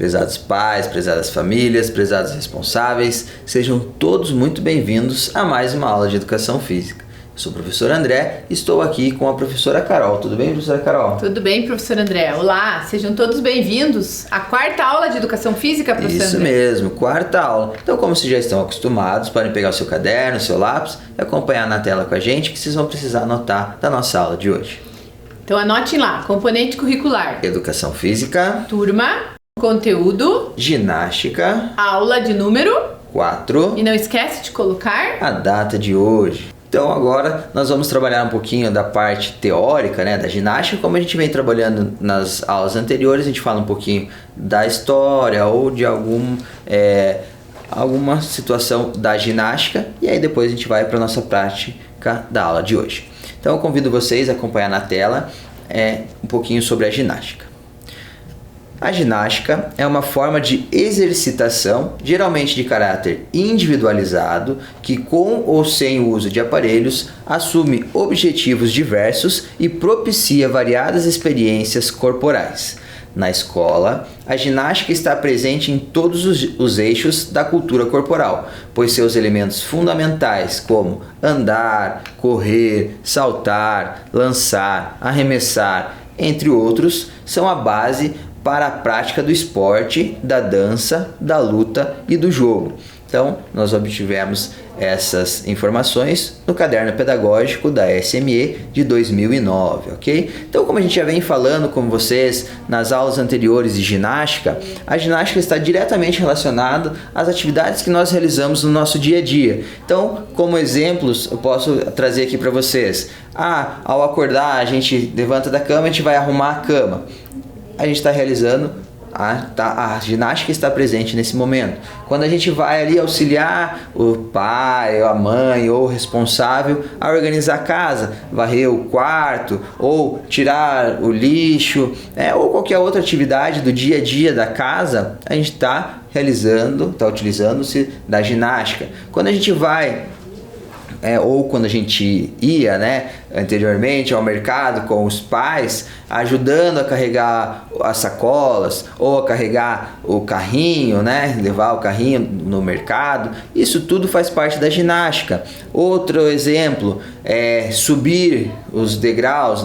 Prezados pais, prezadas famílias, prezados responsáveis, sejam todos muito bem-vindos a mais uma aula de Educação Física. Eu sou o professor André e estou aqui com a professora Carol. Tudo bem, professora Carol? Tudo bem, professor André. Olá, sejam todos bem-vindos à quarta aula de Educação Física, professor Isso André. mesmo, quarta aula. Então, como vocês já estão acostumados, podem pegar o seu caderno, o seu lápis e acompanhar na tela com a gente, que vocês vão precisar anotar da nossa aula de hoje. Então anotem lá, componente curricular. Educação Física. Turma, conteúdo, Ginástica. aula de número 4. e não esquece de colocar A data de hoje. Então agora nós vamos trabalhar um pouquinho da parte teórica, né, da ginástica. Como a gente vem trabalhando nas aulas anteriores, a gente fala um pouquinho da história ou de alguma situação da ginástica, e aí depois a gente vai para a nossa prática da aula de hoje. Então eu convido vocês a acompanhar na tela um pouquinho sobre a ginástica. A ginástica é uma forma de exercitação, geralmente de caráter individualizado, que com ou sem o uso de aparelhos, assume objetivos diversos e propicia variadas experiências corporais. Na escola, a ginástica está presente em todos os eixos da cultura corporal, pois seus elementos fundamentais, como andar, correr, saltar, lançar, arremessar, entre outros, são a base para a prática do esporte, da dança, da luta e do jogo. Então, nós obtivemos essas informações no caderno pedagógico da SME de 2009, ok? Então, como a gente já vem falando com vocês nas aulas anteriores de ginástica, a ginástica está diretamente relacionada às atividades que nós realizamos no nosso dia a dia. Então, como exemplos, eu posso trazer aqui para vocês. Ao acordar, a gente levanta da cama, a gente vai arrumar a cama. A gente está realizando, a ginástica está presente nesse momento. Quando a gente vai ali auxiliar o pai, a mãe ou o responsável a organizar a casa, varrer o quarto ou tirar o lixo, ou qualquer outra atividade do dia a dia da casa, a gente está utilizando-se da ginástica. Quando a gente vai ou quando a gente ia, anteriormente ao mercado com os pais, ajudando a carregar as sacolas ou a carregar o carrinho, levar o carrinho no mercado, isso tudo faz parte da ginástica. Outro exemplo é subir os degraus,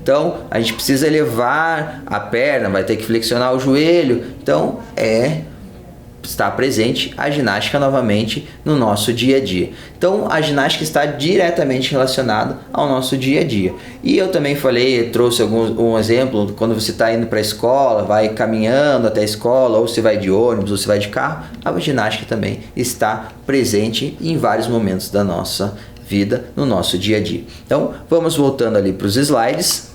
Então a gente precisa elevar a perna, vai ter que flexionar o joelho, então está presente a ginástica novamente no nosso dia a dia. Então a ginástica está diretamente relacionada ao nosso dia a dia. E eu também trouxe um exemplo, quando você está indo para a escola, vai caminhando até a escola, ou você vai de ônibus, ou você vai de carro, a ginástica também está presente em vários momentos da nossa vida, no nosso dia a dia. Então vamos voltando ali para os slides.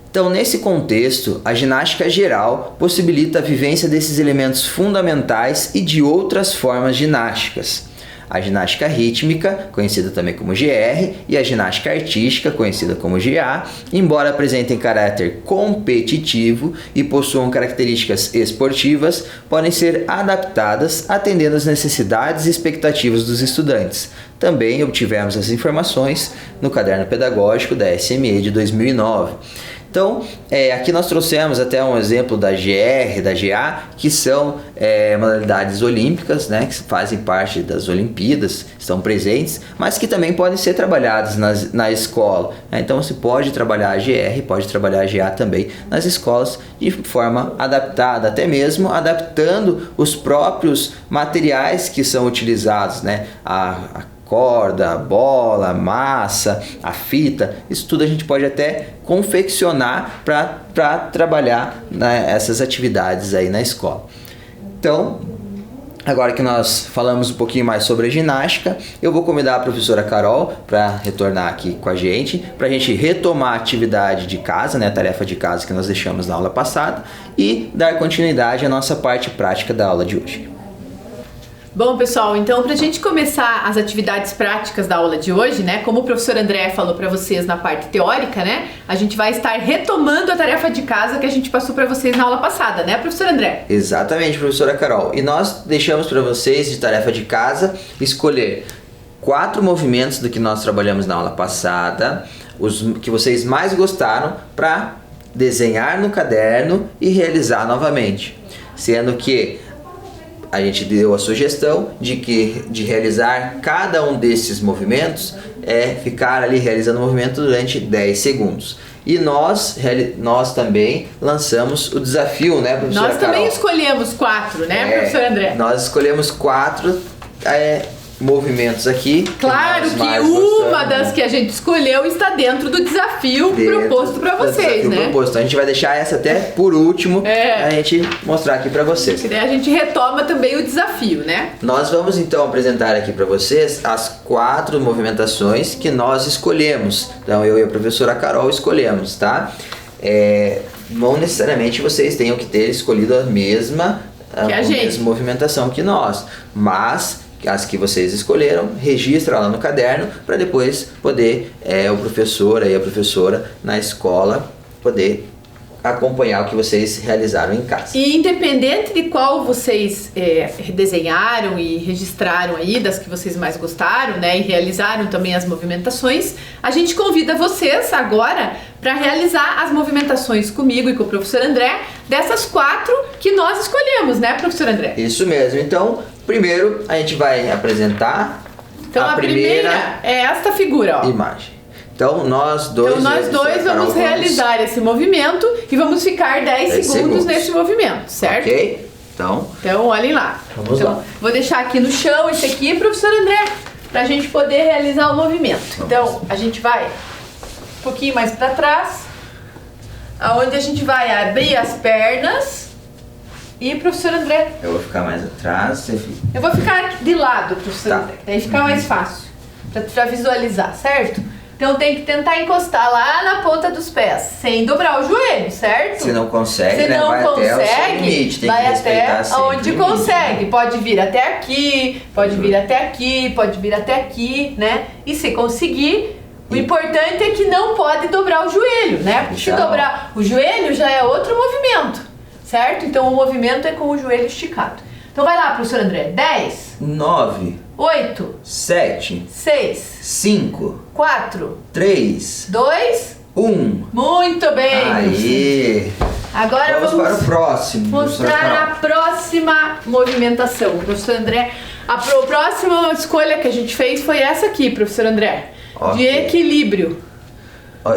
Então, nesse contexto, a ginástica geral possibilita a vivência desses elementos fundamentais e de outras formas ginásticas. A ginástica rítmica, conhecida também como GR, e a ginástica artística, conhecida como GA, embora apresentem caráter competitivo e possuam características esportivas, podem ser adaptadas atendendo às necessidades e expectativas dos estudantes. Também obtivemos as informações no caderno pedagógico da SME de 2009. Então, aqui nós trouxemos até um exemplo da GR, da GA, que são modalidades olímpicas, que fazem parte das Olimpíadas, estão presentes, mas que também podem ser trabalhadas na escola. Então, você pode trabalhar a GR, pode trabalhar a GA também nas escolas de forma adaptada, até mesmo adaptando os próprios materiais que são utilizados, a corda, a bola, a massa, a fita, isso tudo a gente pode até confeccionar para trabalhar essas atividades aí na escola. Então, agora que nós falamos um pouquinho mais sobre a ginástica, eu vou convidar a professora Carol para retornar aqui com a gente retomar a atividade de casa, a tarefa de casa que nós deixamos na aula passada, e dar continuidade à nossa parte prática da aula de hoje. Bom, pessoal, então para a gente começar as atividades práticas da aula de hoje, como o professor André falou para vocês na parte teórica, a gente vai estar retomando a tarefa de casa que a gente passou para vocês na aula passada, professor André? Exatamente, professora Carol. E nós deixamos para vocês de tarefa de casa escolher 4 movimentos do que nós trabalhamos na aula passada, os que vocês mais gostaram, para desenhar no caderno e realizar novamente. Sendo que a gente deu a sugestão de realizar cada um desses movimentos, ficar ali realizando o movimento durante 10 segundos. E nós também lançamos o desafio, né, professora Nós também Carol? escolhemos 4, né, professor André? Nós escolhemos 4 movimentos aqui. Claro que uma das que a gente escolheu está dentro do desafio proposto para vocês, né? Proposto. A gente vai deixar essa até por último, a gente mostrar aqui para vocês. E daí a gente retoma também o desafio, né? Nós vamos então apresentar aqui para vocês as 4 movimentações que nós escolhemos. Então eu e a professora Carol escolhemos, tá? Não necessariamente vocês tenham que ter escolhido a mesma movimentação que nós, mas as que vocês escolheram, registra lá no caderno para depois poder o professor e a professora na escola poder acompanhar o que vocês realizaram em casa. E independente de qual vocês desenharam e registraram aí, das que vocês mais gostaram, né, e realizaram também as movimentações, a gente convida vocês agora para realizar as movimentações comigo e com o professor André, dessas 4 que nós escolhemos, né, professor André? Isso mesmo. Então, primeiro a gente vai apresentar a primeira é esta figura, ó. Imagem. Então nós dois vamos realizar esse movimento e vamos ficar 10 segundos nesse movimento, certo? Ok? Então olhem lá. Vamos lá. Vou deixar aqui no chão esse aqui, professor André, pra gente poder realizar o movimento. Então a gente vai um pouquinho mais para trás, aonde a gente vai abrir as pernas. E professor André? Eu vou ficar mais atrás, você fica... Eu vou ficar de lado, professor André. Daí fica mais fácil pra visualizar, certo? Então tem que tentar encostar lá na ponta dos pés, sem dobrar o joelho, certo? Se não consegue, vai até o seu limite, tem vai que respeitar até onde consegue. Pode vir até aqui, pode vir até aqui, pode vir até aqui, né? E se conseguir, o importante é que não pode dobrar o joelho, né? Porque se dobrar o joelho já é outro movimento, certo? Então o movimento é com o joelho esticado. Então vai lá, professor André. 10, 9, 8, 7, 6, 5, 4, 3, 2, 1. Muito bem. Aí. Agora vamos para o próximo. Mostrar a próxima movimentação. Professor André, a próxima escolha que a gente fez foi essa aqui, professor André. De equilíbrio.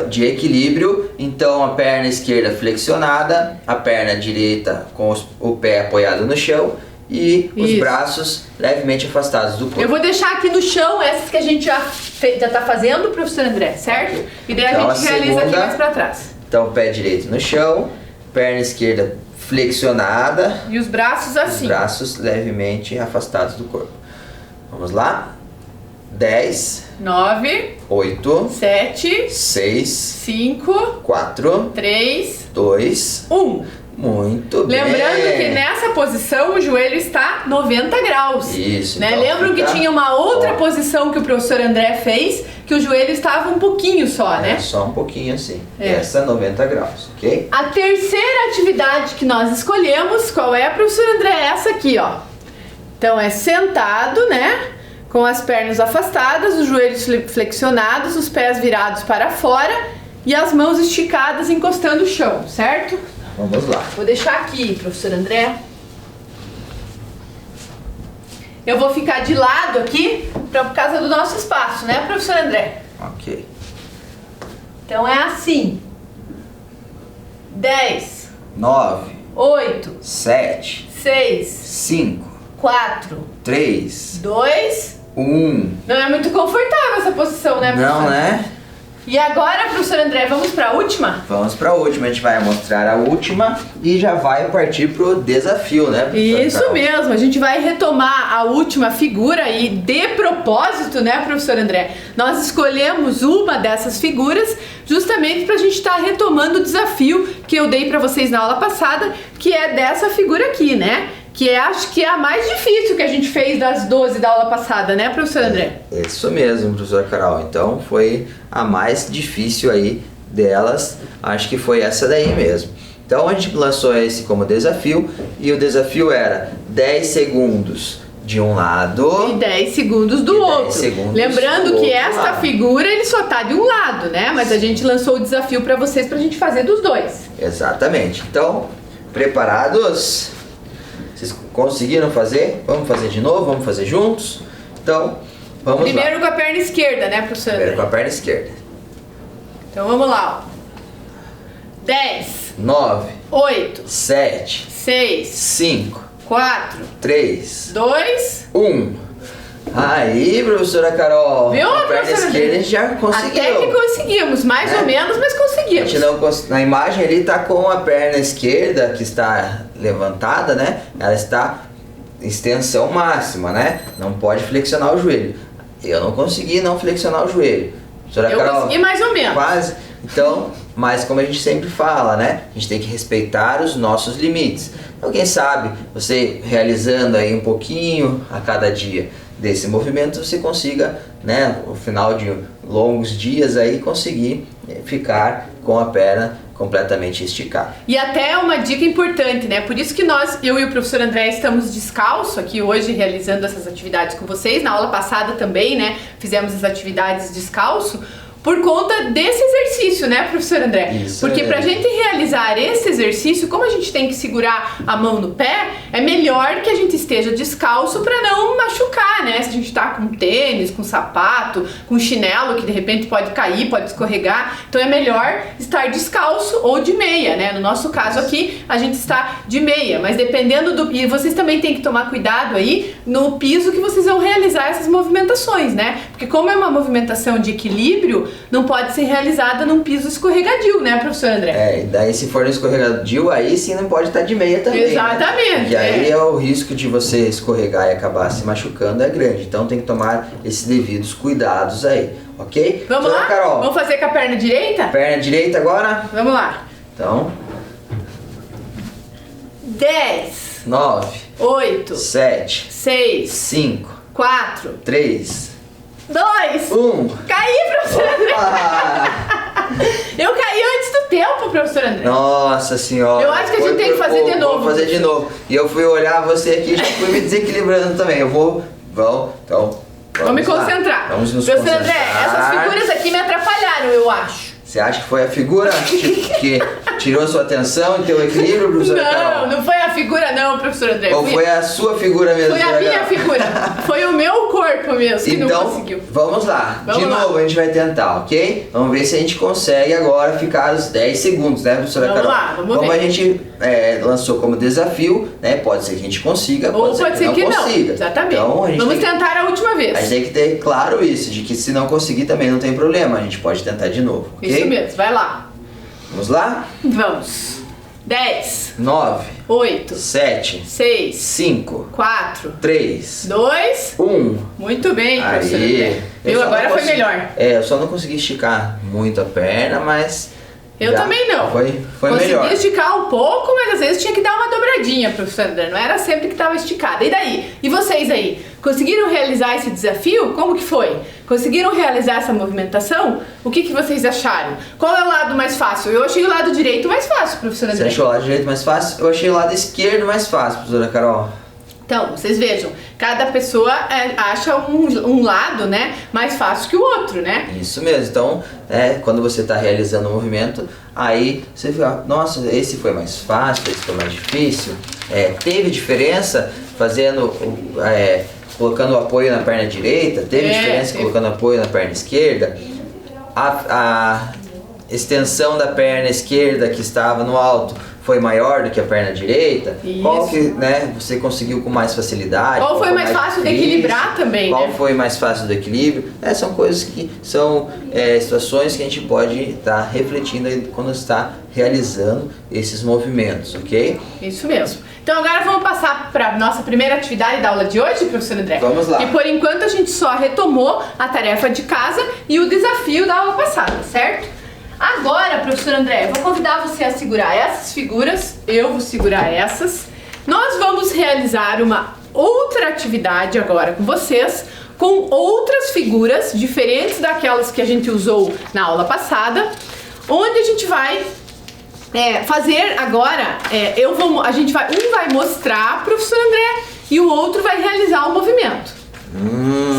De equilíbrio, então a perna esquerda flexionada, a perna direita com o pé apoiado no chão e os braços levemente afastados do corpo. Eu vou deixar aqui no chão essas que a gente já tá fazendo, professor André, certo? E daí a gente realiza aqui mais pra trás. Então pé direito no chão, perna esquerda flexionada e os braços assim. Os braços levemente afastados do corpo. Vamos lá? 10, 9, 8, 7, 6, 5, 4, 3, 2, 1. Muito bem. Lembrando que nessa posição o joelho está 90 graus. Isso. Né? Então Lembram que tinha uma outra posição que o professor André fez, que o joelho estava um pouquinho só, né? Só um pouquinho assim. Essa 90 graus, ok? A terceira atividade que nós escolhemos, qual é, professor André? Essa aqui, ó. Então é sentado, né? Com as pernas afastadas, os joelhos flexionados, os pés virados para fora e as mãos esticadas encostando o chão, certo? Vamos lá. Vou deixar aqui, professor André. Eu vou ficar de lado aqui por causa do nosso espaço, né, professor André? Ok. Então é assim. 10, 9, 8, 7, 6, 5, 4, 3, 2, 1. Não é muito confortável essa posição, né, professor? Não, né? E agora, professor André, vamos para a última? Vamos para a última, a gente vai mostrar a última e já vai partir pro desafio, né, professor? Isso mesmo, a gente vai retomar a última figura e de propósito, né, professor André? Nós escolhemos uma dessas figuras justamente para a gente estar retomando o desafio que eu dei para vocês na aula passada, que é dessa figura aqui, né? Que acho que é a mais difícil que a gente fez das 12 da aula passada, né, professor André? Isso mesmo, professora Carol. Então foi a mais difícil aí delas, acho que foi essa daí mesmo. Então a gente lançou esse como desafio e o desafio era 10 segundos de um lado e 10 segundos do e 10 outro. segundos Lembrando do que outro esta lado. figura ele só tá de um lado, né? Mas a gente lançou o desafio para vocês pra gente fazer dos dois. Exatamente. Então, preparados? Vocês conseguiram fazer? Vamos fazer de novo? Vamos fazer juntos? Então, vamos Primeiro lá. com a perna esquerda, né, professora? Primeiro com a perna esquerda. Então vamos lá, ó. 10, 9, 8, 7, 6, 5, 4, 3, 2. 1. Aí, professora Carol. Viu, a perna professora? esquerda a gente já conseguiu. Até que conseguimos, mais É. ou menos, mas A conseguimos. gente não na imagem ele está com a perna esquerda que está levantada, né? Ela está em extensão máxima, né? Não pode flexionar o joelho. Eu não consegui não flexionar o joelho. Professora Eu Carol, consegui mais ou menos. quase. Então, mas como a gente sempre fala, né? A gente tem que respeitar os nossos limites. Então, quem sabe você realizando aí um pouquinho a cada dia desse movimento, você consiga, né, no final de longos dias aí, conseguir ficar com a perna completamente esticada. E até uma dica importante, né? Por isso que eu e o professor André estamos descalço aqui hoje realizando essas atividades com vocês. Na aula passada também, né? Fizemos as atividades descalço. Por conta desse exercício, né, professor André? Isso. Porque pra gente realizar esse exercício, como a gente tem que segurar a mão no pé, é melhor que a gente esteja descalço pra não machucar, né? Se a gente tá com tênis, com sapato, com chinelo, que de repente pode cair, pode escorregar. Então é melhor estar descalço ou de meia, né? No nosso caso aqui, a gente está de meia. Mas dependendo do... E vocês também têm que tomar cuidado aí no piso que vocês vão realizar essas movimentações, né? Porque como é uma movimentação de equilíbrio, não pode ser realizada num piso escorregadio, né, professor André? É, e daí se for no escorregadio, aí sim não pode estar de meia também. Exatamente, Né? Porque aí o risco de você escorregar e acabar se machucando é grande. Então tem que tomar esses devidos cuidados aí, ok? Vamos Professora lá? Carol, Vamos fazer com a perna direita? perna direita agora? Vamos lá. Então, 10, 9, 8, 7, 6, 5, 4, 3, 2. 1. Caí, professor André. Opa! Eu caí antes do tempo, professor André. Nossa senhora. Eu acho que a gente Foi tem que por fazer pouco, de novo. Vou fazer de novo. E eu fui olhar você aqui e já fui me desequilibrando também. Então, Vamos me lá. concentrar. Vamos nos Professor concentrar. André, essas figuras aqui me atrapalharam, eu acho. Você acha que foi a figura que tirou sua atenção e teu equilíbrio, professora Carol? Não foi a figura não, professor André. Ou foi a sua figura mesmo, Foi a professora minha Carol? figura. Foi o meu corpo mesmo que não Então, conseguiu. vamos lá. Vamos de lá. novo a gente vai tentar, ok? Vamos ver se a gente consegue agora ficar os 10 segundos, né, professora Vamos Carol? lá, vamos Como ver. a gente lançou como desafio, né? Pode ser que a gente consiga, Ou pode ser que não. consiga. Exatamente. Então, a gente Vamos tem que... tentar a última vez. A gente tem que ter claro isso, de que se não conseguir também não tem problema, a gente pode tentar de novo, ok? Isso mesmo, vai lá. Vamos lá? Vamos. 10, 9, 8, 7, 6, 5, 4, 3, 2. 1. Muito bem, professor André. Aí, Viu? Agora foi melhor. Eu só não consegui esticar muito a perna, mas... Eu já também não. Foi Consegui melhor. esticar um pouco, mas às vezes tinha que dar uma dobradinha, professor André. Não era sempre que estava esticada. E daí? E vocês aí? Conseguiram realizar esse desafio? Como que foi? Conseguiram realizar essa movimentação? O que vocês acharam? Qual é o lado mais fácil? Eu achei o lado direito mais fácil, professor Você André. achou o lado direito mais fácil? Eu achei o lado esquerdo mais fácil, professora Carol. Então, vocês vejam, cada pessoa acha um lado, né, mais fácil que o outro, né? Isso mesmo. Então, quando você está realizando o movimento, aí você fica, nossa, esse foi mais fácil, esse foi mais difícil. Teve diferença fazendo, colocando o apoio na perna direita? Teve diferença colocando apoio na perna esquerda? A extensão da perna esquerda que estava no alto foi maior do que a perna direita? Isso. Qual que, você conseguiu com mais facilidade? Qual foi mais fácil de difícil? equilibrar também, Qual né? foi mais fácil do equilíbrio? São coisas que são situações que a gente pode estar refletindo aí quando está realizando esses movimentos, ok? Isso mesmo. Então agora vamos passar para a nossa primeira atividade da aula de hoje, professor André. Vamos lá. Que por enquanto a gente só retomou a tarefa de casa e o desafio da aula passada, certo? Agora, professor André, eu vou convidar você a segurar essas figuras, eu vou segurar essas. Nós vamos realizar uma outra atividade agora com vocês, com outras figuras diferentes daquelas que a gente usou na aula passada, onde a gente vai fazer agora, um vai mostrar, professor André, e o outro vai realizar o movimento.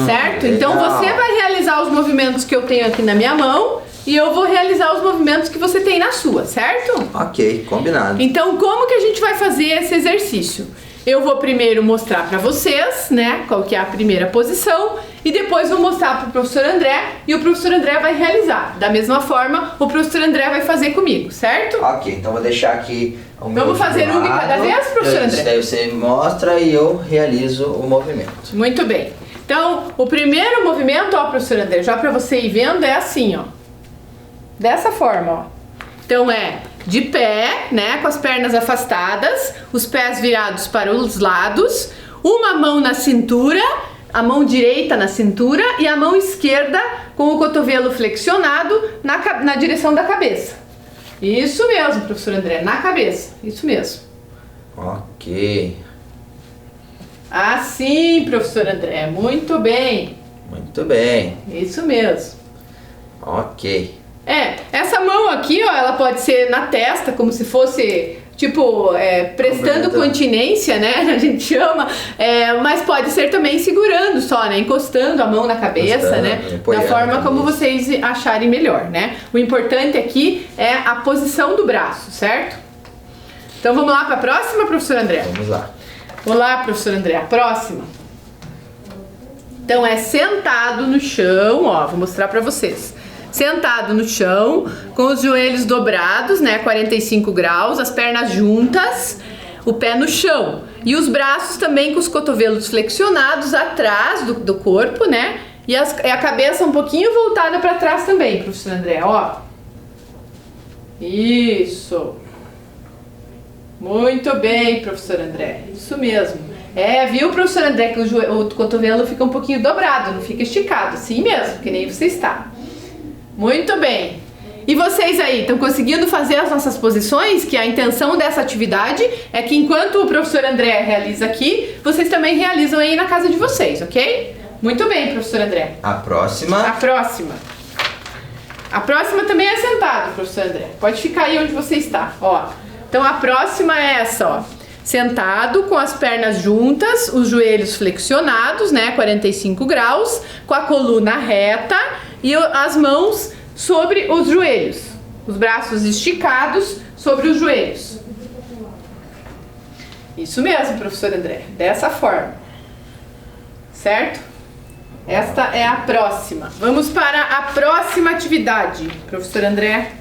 Certo? Então legal. você vai realizar os movimentos que eu tenho aqui na minha mão e eu vou realizar os movimentos que você tem na sua, certo? Ok, combinado. Então, como que a gente vai fazer esse exercício? Eu vou primeiro mostrar para vocês, né, qual que é a primeira posição e depois vou mostrar para o professor André e o professor André vai realizar. Da mesma forma, o professor André vai fazer comigo, certo? Ok, então vou deixar aqui o meu Vamos fazer um de cada vez, professor André? Daí você mostra e eu realizo o movimento. Muito bem. Então, o primeiro movimento, ó, professor André, já para você ir vendo, é assim, ó. Dessa forma, ó. Então é de pé, né, com as pernas afastadas, os pés virados para os lados, uma mão na cintura, a mão direita na cintura e a mão esquerda com o cotovelo flexionado na direção da cabeça. Isso mesmo, professor André, na cabeça, isso mesmo. Ok, Assim, professor André, muito bem, muito bem. isso mesmo. Ok. Essa mão aqui, ó, ela pode ser na testa, como se fosse, tipo, prestando continência, né? A gente chama, mas pode ser também segurando só, né? Encostando a mão na cabeça, né? Da forma como vocês acharem melhor, né? O importante aqui é a posição do braço, certo? Então vamos lá para a próxima, professor André? Vamos lá. Olá, professor André, a próxima. Então é sentado no chão, ó, vou mostrar para vocês. Sentado no chão, com os joelhos dobrados, né, 45 graus, as pernas juntas, o pé no chão. E os braços também com os cotovelos flexionados atrás do corpo, né? E a cabeça um pouquinho voltada para trás também, professor André, ó. Isso. Muito bem, professor André, isso mesmo. Viu, professor André, que o cotovelo fica um pouquinho dobrado, não fica esticado, assim mesmo, que nem você está. Muito bem. E vocês aí, estão conseguindo fazer as nossas posições? Que a intenção dessa atividade é que enquanto o professor André realiza aqui, vocês também realizam aí na casa de vocês, ok? Muito bem, professor André. A próxima. A próxima. A próxima também é sentado, professor André. Pode ficar aí onde você está, ó. Então a próxima é essa, ó. Sentado com as pernas juntas, os joelhos flexionados, né, 45 graus, com a coluna reta e as mãos sobre os joelhos, os braços esticados sobre os joelhos. Isso mesmo, professor André, dessa forma, certo? Esta é a próxima. Vamos para a próxima atividade, professor André.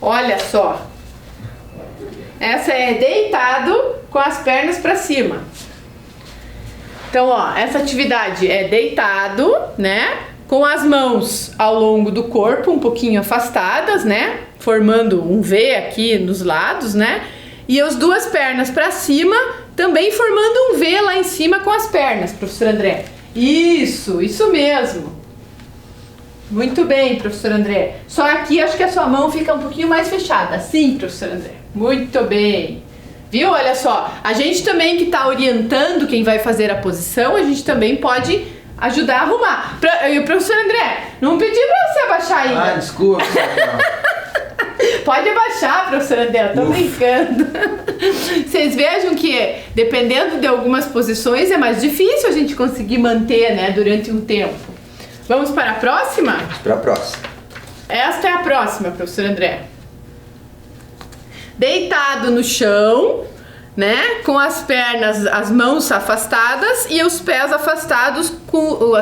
Olha só. Essa é deitado com as pernas para cima. Então, ó, essa atividade é deitado, né? Com as mãos ao longo do corpo, um pouquinho afastadas, né? Formando um V aqui nos lados, né? E as duas pernas para cima, também formando um V lá em cima com as pernas, professor André. Isso mesmo. Muito bem, professor André. Só aqui acho que a sua mão fica um pouquinho mais fechada. Assim, professor André. Muito bem. Viu? Olha só, a gente também que está orientando quem vai fazer a posição, a gente também pode ajudar a arrumar. Professor André, não pedi para você abaixar ainda. Desculpa. Pode abaixar, professor André, eu tô brincando. Vocês vejam que, dependendo de algumas posições, é mais difícil a gente conseguir manter, né, durante um tempo. Vamos para a próxima? Para a próxima. Esta é a próxima, professor André. Deitado no chão, né, com as pernas, as mãos afastadas e os pés afastados,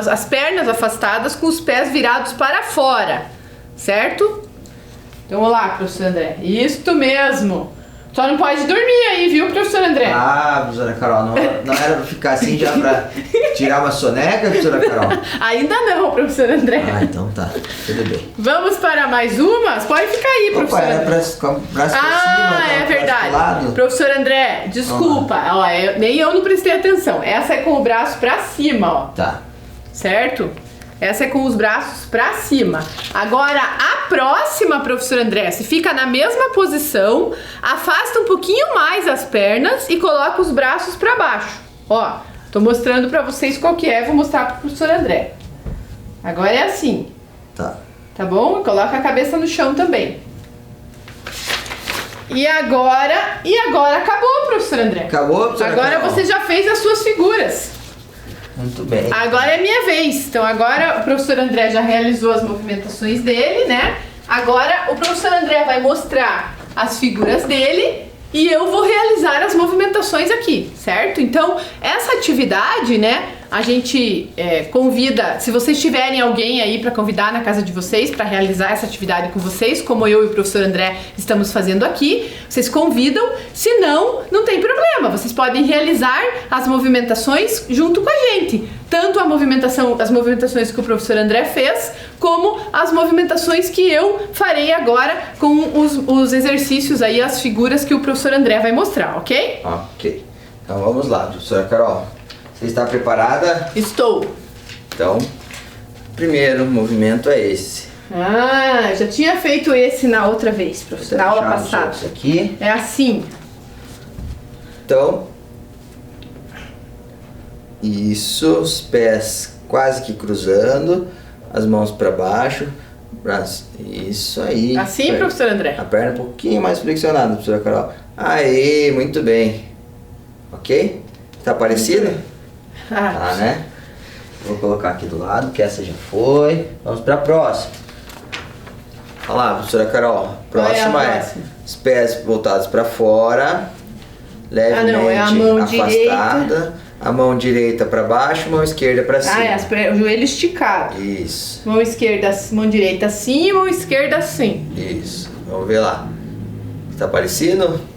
as pernas afastadas com os pés virados para fora, certo? Então, vamos lá, professor André. Isto mesmo. Só não pode dormir aí, viu, professor André? Professora Carol, não era pra ficar assim já pra tirar uma soneca, professora Carol? Ainda não, professor André. Então tá, tudo bem. Vamos para mais umas? Pode ficar aí, professor André. Braço pra cima, é verdade. Professor André, desculpa. Ó, nem eu não prestei atenção. Essa é com o braço pra cima, ó. Tá. Certo? Essa é com os braços pra cima. Agora, a próxima, professor André, se fica na mesma posição, afasta um pouquinho mais as pernas e coloca os braços pra baixo. Ó, tô mostrando pra vocês qual que é, vou mostrar pro professor André. Agora é assim. Tá. Tá bom? Coloca a cabeça no chão também. E agora acabou, professor André. Acabou, professora Agora Carol? você já fez as suas figuras. Muito bem. Agora é minha vez. Então agora o professor André já realizou as movimentações dele, né? Agora o professor André vai mostrar as figuras dele e eu vou realizar as movimentações aqui, certo? Então essa atividade, né? A gente convida, se vocês tiverem alguém aí para convidar na casa de vocês para realizar essa atividade com vocês, como eu e o professor André estamos fazendo aqui, vocês convidam. Se não, não tem problema, vocês podem realizar as movimentações junto com a gente. Tanto as movimentações que o professor André fez, como as movimentações que eu farei agora com os exercícios aí, as figuras que o professor André vai mostrar, ok? Ok. Então vamos lá, professora Carol. Você está preparada? Estou. Então, o primeiro movimento é esse. Ah, já tinha feito esse na outra vez, professor, na aula passada. Isso aqui. É assim. Então, isso, os pés quase que cruzando, as mãos para baixo, braço. Isso aí. Assim, professor André? A perna um pouquinho mais flexionada, professora Carol. Aê, muito bem. Ok? Tá parecido? Tá, né? Vou colocar aqui do lado, que essa já foi. Vamos para a próxima. Olha lá, professora Carol. Próxima é os pés voltados para fora, levemente é a mão afastada. direita. A mão direita para baixo, mão esquerda para cima. O joelho esticado. Isso. Mão direita assim e mão esquerda assim. Isso. Vamos ver lá. Tá parecido?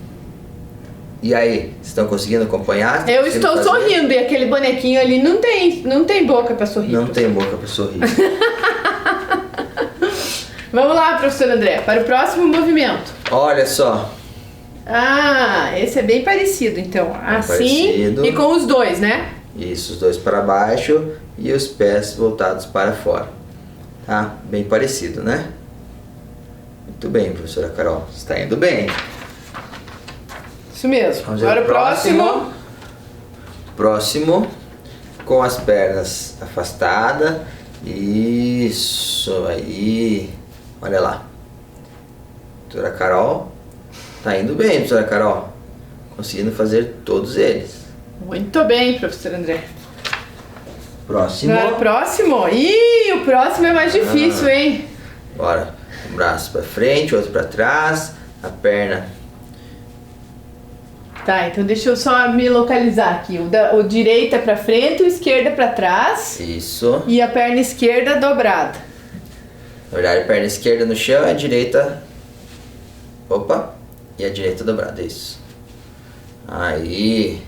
E aí, vocês estão conseguindo acompanhar? Eu estou sorrindo e aquele bonequinho ali não tem boca para sorrir. Não tem boca para sorrir. Vamos lá, professor André, para o próximo movimento. Olha só. Ah, esse é bem parecido, então. Assim parecido. E com os dois, né? Isso, os dois para baixo e os pés voltados para fora. Tá? Bem parecido, né? Muito bem, professora Carol. Está indo bem. Isso mesmo. Vamos Agora ver o próximo. Próximo, com as pernas afastadas. Isso aí. Olha lá. Professora Carol. Tá indo bem, professora Carol. Conseguindo fazer todos eles. Muito bem, professor André. Próximo. Agora o próximo. Ih, o próximo é mais difícil, hein? Bora. Um braço para frente, outro para trás. A perna. Tá, então deixa eu só me localizar aqui. O direito é pra frente, o esquerdo é pra trás. Isso. E a perna esquerda dobrada. Na verdade, a perna esquerda no chão, a direita... Opa! E a direita dobrada, isso. Aí.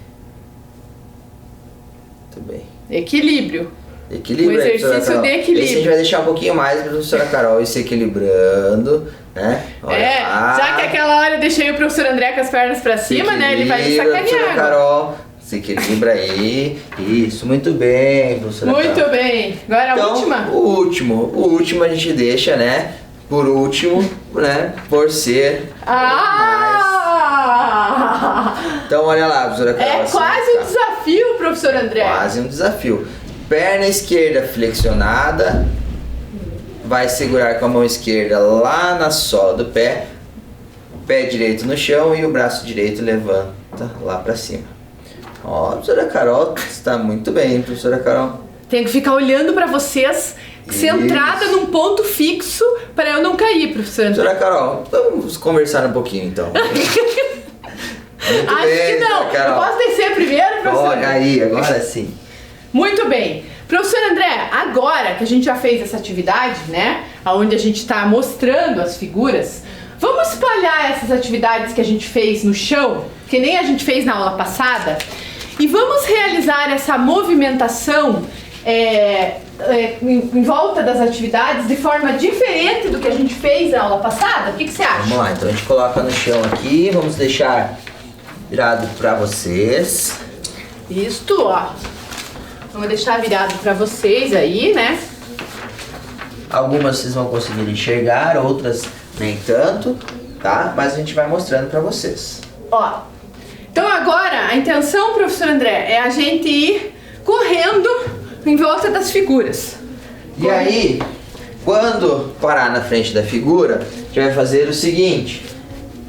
Muito bem. Equilíbrio. Equilíbrio. O exercício de equilíbrio. Esse a gente vai deixar um pouquinho mais para a professora Carol ir se equilibrando, né? Olha lá. Já que aquela hora eu deixei o professor André com as pernas pra cima, né? Ele vai me sacanear. Professora Carol, se equilibra aí. Isso, muito bem, professora Carol. Muito bem. Agora a última? O último a gente deixa, né? Por último, né? Por ser. Então olha lá, professora Carol. É quase um desafio, professor André. Quase um desafio. Perna esquerda flexionada. Vai segurar com a mão esquerda lá na sola do pé. Pé direito no chão e o braço direito levanta lá pra cima. Ó, professora Carol está muito bem, professora Carol. Tenho que ficar olhando pra vocês, centrada num ponto fixo, para eu não cair, professor André. Professora Carol, vamos conversar um pouquinho então. Acho que não. Eu posso descer primeiro, professor? Olha aí, agora sim. Muito bem. Professor André, agora que a gente já fez essa atividade, né? Onde a gente está mostrando as figuras, vamos espalhar essas atividades que a gente fez no chão, que nem a gente fez na aula passada, e vamos realizar essa movimentação em volta das atividades de forma diferente do que a gente fez na aula passada? O que você acha? Vamos lá, então a gente coloca no chão aqui, vamos deixar virado para vocês. Isto, ó. Vamos deixar virado para vocês aí, né? Algumas vocês vão conseguir enxergar, outras nem tanto, tá? Mas a gente vai mostrando para vocês. Ó. Então agora a intenção, professor André, é a gente ir correndo em volta das figuras. E aí, quando parar na frente da figura, a gente vai fazer o seguinte.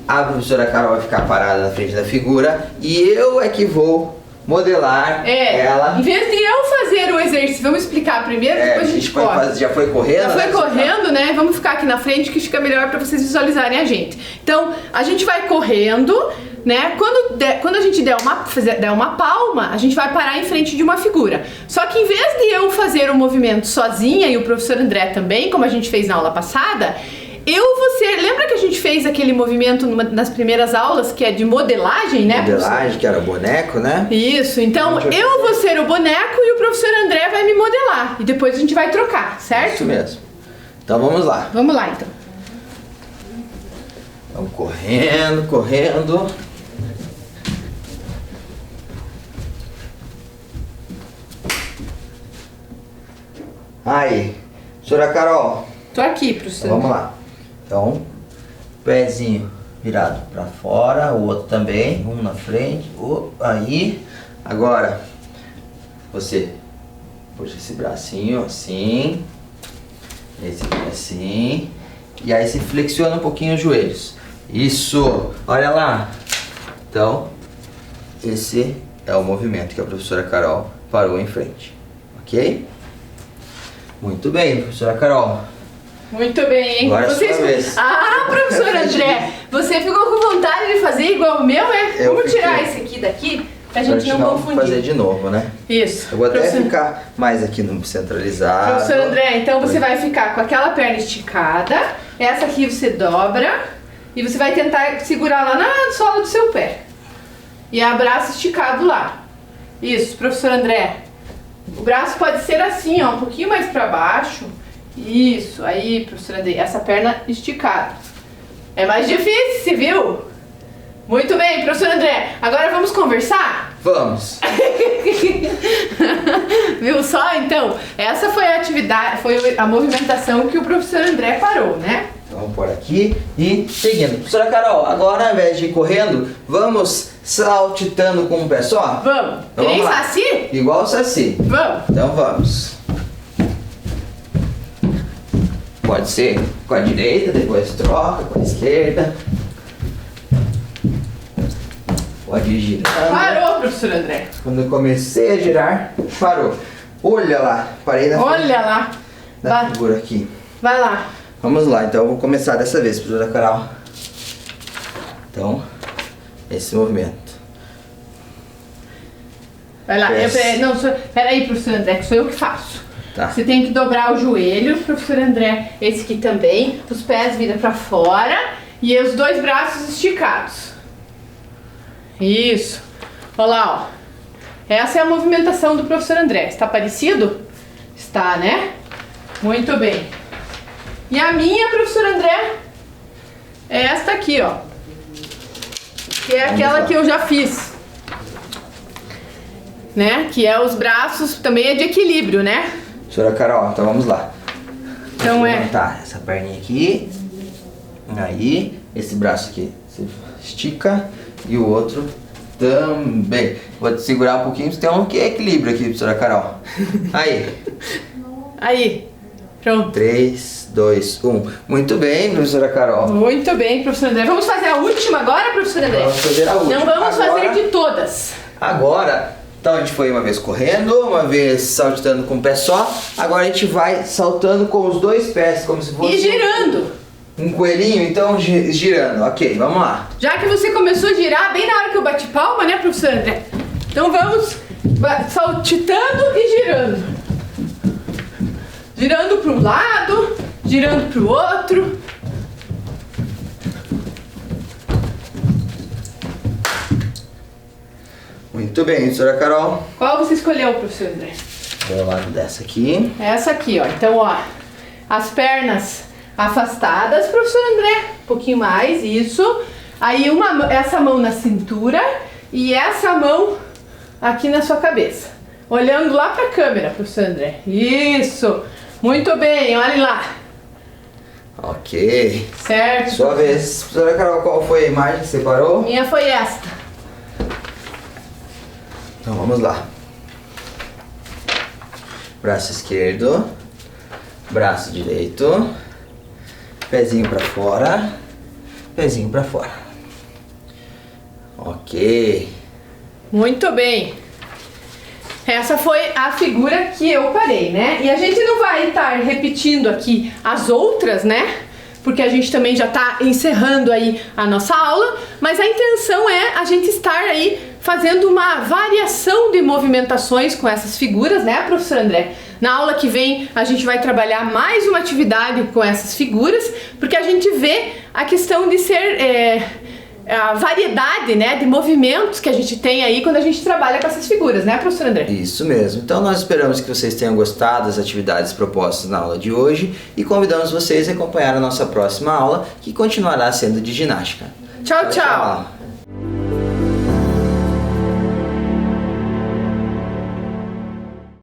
a professora Carol vai ficar parada na frente da figura e eu é que vou modelar ela. Em vez de eu fazer o exercício, vamos explicar primeiro, depois a gente corre. Já foi correndo? Já foi correndo, né? Vamos ficar aqui na frente que fica melhor para vocês visualizarem a gente. Então, a gente vai correndo, né? Quando a gente der uma palma, a gente vai parar em frente de uma figura. Só que em vez de eu fazer o movimento sozinha e o professor André também, como a gente fez na aula passada, lembra que a gente fez aquele movimento nas primeiras aulas, que é de modelagem, né? Modelagem, que era o boneco, né? Isso, então eu vou ser o boneco e o professor André vai me modelar. E depois a gente vai trocar, certo? Isso mesmo. Então vamos lá. Vamos lá, então. Vamos correndo, correndo. Aí, professora Carol. Tô aqui, professor. Então, vamos lá. Então, pezinho virado para fora, o outro também, um na frente, aí. Agora, você puxa esse bracinho assim, esse aqui assim, e aí você flexiona um pouquinho os joelhos. Isso, olha lá. Então, esse é o movimento que a professora Carol parou em frente, ok? Muito bem, professora Carol. Muito bem, hein? Agora vez. Professor André, você ficou com vontade de fazer igual o meu, é? Vamos tirar esse aqui daqui pra gente não confundir. Fazer de novo, né? Isso. Eu vou até ficar mais aqui no centralizado. Professor André, então você vai ficar com aquela perna esticada, essa aqui você dobra e você vai tentar segurar lá na sola do seu pé. E a braço esticado lá. Isso, professor André. O braço pode ser assim, ó, um pouquinho mais pra baixo. Isso, aí, professora André, essa perna esticada. É mais difícil, você viu? Muito bem, professor André. Agora vamos conversar? Vamos. Viu só? Então, essa foi a atividade, foi a movimentação que o professor André parou, né? Então, vamos por aqui e seguindo. Professora Carol, agora ao invés de ir correndo, vamos saltitando com um pé só? Vamos. Então, Que nem vamos lá. Saci? Igual o Saci. Vamos. Então vamos. Pode ser com a direita, depois troca com a esquerda. Pode ir girando. Parou, professor André. Quando eu comecei a girar, parou. Olha lá, parei na frente Olha lá. da figura aqui. Vai lá. Vamos lá, então eu vou começar dessa vez, professora Carol. Então, esse movimento. Vai lá. Peraí, professor André, que sou eu que faço. Tá. Você tem que dobrar o joelho, professor André. Esse aqui também. Os pés viram pra fora e os dois braços esticados. Isso. Olha lá, ó. Essa é a movimentação do professor André. Está parecido? Está, né? Muito bem. E a minha, professor André, é esta aqui, ó. Que é aquela que eu já fiz. Né? Que é os braços, também é de equilíbrio, né? Professora Carol, então vamos lá. Então Vou levantar essa perninha aqui. Aí, esse braço aqui você estica e o outro também. Vou te segurar um pouquinho, você tem um equilíbrio aqui, professora Carol. Aí. Aí. Pronto. 3, 2, 1. Muito bem, professora Carol. Muito bem, professor André. Vamos fazer a última agora, professor André? Vamos fazer a última. Não vamos Agora- fazer de todas. Agora, então a gente foi uma vez correndo, uma vez saltitando com o pé só. Agora a gente vai saltando com os dois pés, como se fosse E girando. um coelhinho, então girando. Ok, vamos lá. Já que você começou a girar bem na hora que eu bati palma, né, professor André? Então vamos saltitando e girando. Girando para um lado, girando para o outro. Muito bem, professora Carol. Qual você escolheu, professor André? Vou ao lado dessa aqui. Essa aqui, ó. Então, ó, as pernas afastadas, professor André. Um pouquinho mais, isso. Aí essa mão na cintura e essa mão aqui na sua cabeça. Olhando lá pra câmera, professor André. Isso. Muito bem, olhe lá. Ok. Certo. Sua vez. Professora Carol, qual foi a imagem que você parou? Minha foi esta. Então vamos lá. Braço esquerdo. Braço direito. Pezinho pra fora. Pezinho pra fora. Ok. Muito bem. Essa foi a figura que eu parei, né? E a gente não vai estar repetindo aqui as outras, né? Porque a gente também já está encerrando aí a nossa aula, mas a intenção é a gente estar aí fazendo uma variação de movimentações com essas figuras, né, professor André? Na aula que vem a gente vai trabalhar mais uma atividade com essas figuras, porque a gente vê a questão de ser a variedade, né, de movimentos que a gente tem aí quando a gente trabalha com essas figuras, né, professor André? Isso mesmo. Então nós esperamos que vocês tenham gostado das atividades propostas na aula de hoje e convidamos vocês a acompanhar a nossa próxima aula, que continuará sendo de ginástica. Tchau, tchau!